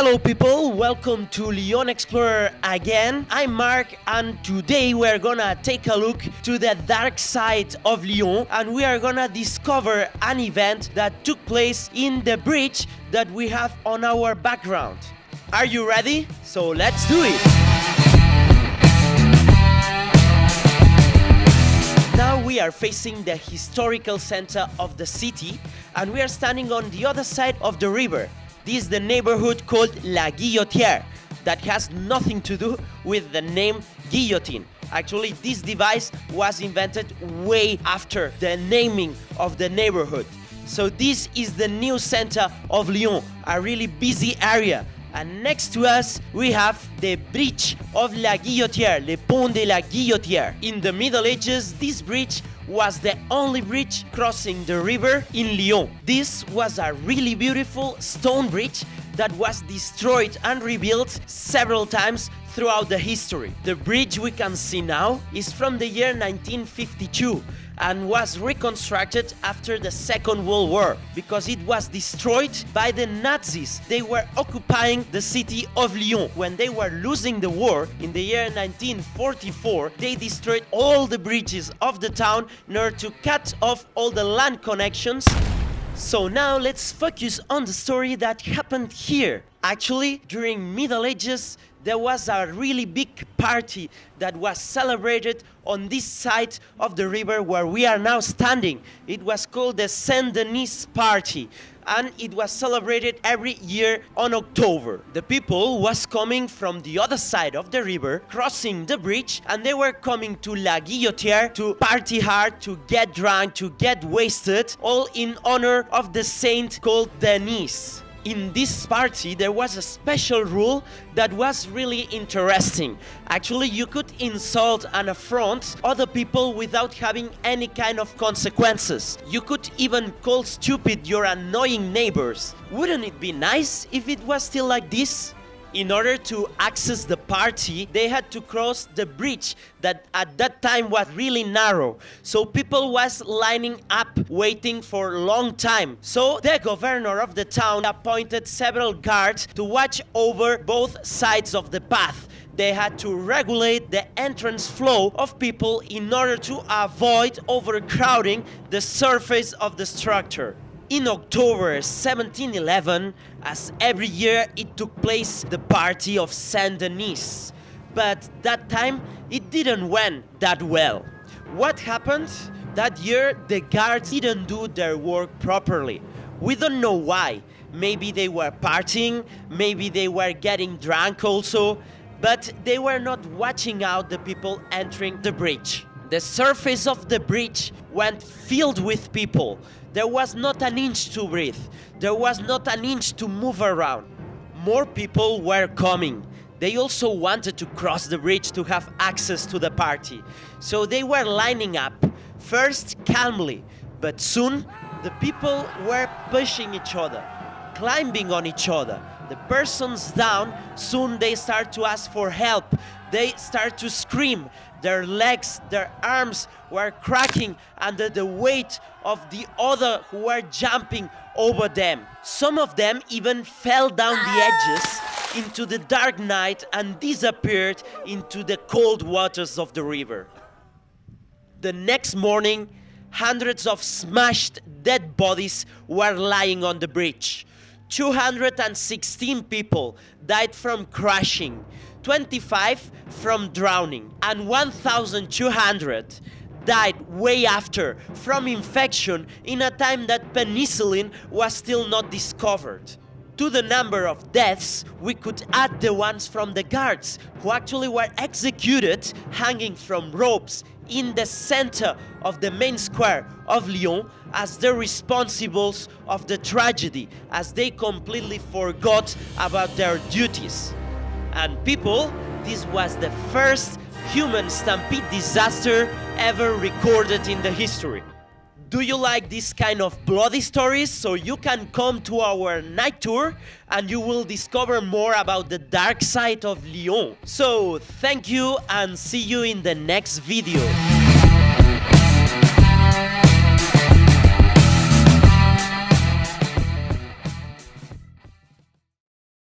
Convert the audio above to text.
Hello people, welcome to LyonExplorer again. I'm Mark and today we're gonna take a look to the dark side of Lyon and we are gonna discover an event that took place in the bridge that we have on our background. Are you ready? So let's do it! Now we are facing the historical center of the city and we are standing on the other side of the river. This is the neighborhood called La Guillotière that has nothing to do with the name guillotine. Actually, this device was invented way after the naming of the neighborhood. So this is the new center of Lyon, a really busy area. And next to us, we have the bridge of La Guillotière, Le Pont de la Guillotière. In the Middle Ages, this bridge was the only bridge crossing the river in Lyon. This was a really beautiful stone bridge that was destroyed and rebuilt several times throughout the history. The bridge we can see now is from the year 1952 and was reconstructed after the Second World War because it was destroyed by the Nazis. They were occupying the city of Lyon. When they were losing the war in the year 1944, they destroyed all the bridges of the town in order to cut off all the land connections. So now let's focus on the story that happened here. Actually, during Middle Ages, there was a really big party that was celebrated on this side of the river where we are now standing. It was called the Saint-Denis party and it was celebrated every year on October. The people was coming from the other side of the river, crossing the bridge, and they were coming to La Guillotière to party hard, to get drunk, to get wasted, all in honor of the saint called Denis. In this party, there was a special rule that was really interesting. Actually, you could insult and affront other people without having any kind of consequences. You could even call stupid your annoying neighbors. Wouldn't it be nice if it was still like this? In order to access the party, they had to cross the bridge that at that time was really narrow. So people was lining up waiting for a long time. So the governor of the town appointed several guards to watch over both sides of the path. They had to regulate the entrance flow of people in order to avoid overcrowding the surface of the structure. In October 1711, as every year, it took place the party of Saint-Denis. But that time, it didn't went that well. What happened? That year, the guards didn't do their work properly. We don't know why. Maybe they were partying, maybe they were getting drunk also, but they were not watching out the people entering the bridge. The surface of the bridge went filled with people. There was not an inch to breathe. There was not an inch to move around. More people were coming. They also wanted to cross the bridge to have access to the party. So they were lining up, first calmly, but soon the people were pushing each other, climbing on each other. The persons down, soon they start to ask for help. They start to scream. Their legs, their arms were cracking under the weight of the other who were jumping over them. Some of them even fell down the edges into the dark night and disappeared into the cold waters of the river. The next morning, hundreds of smashed dead bodies were lying on the bridge. 216 people died from crashing, 25 from drowning, and 1,200 died way after from infection in a time that penicillin was still not discovered. To the number of deaths, we could add the ones from the guards who actually were executed hanging from ropes in the center of the main square of Lyon as the responsibles of the tragedy, as they completely forgot about their duties. And people, this was the first human stampede disaster ever recorded in the history. Do you like this kind of bloody stories? So you can come to our night tour and you will discover more about the dark side of Lyon. So thank you and see you in the next video.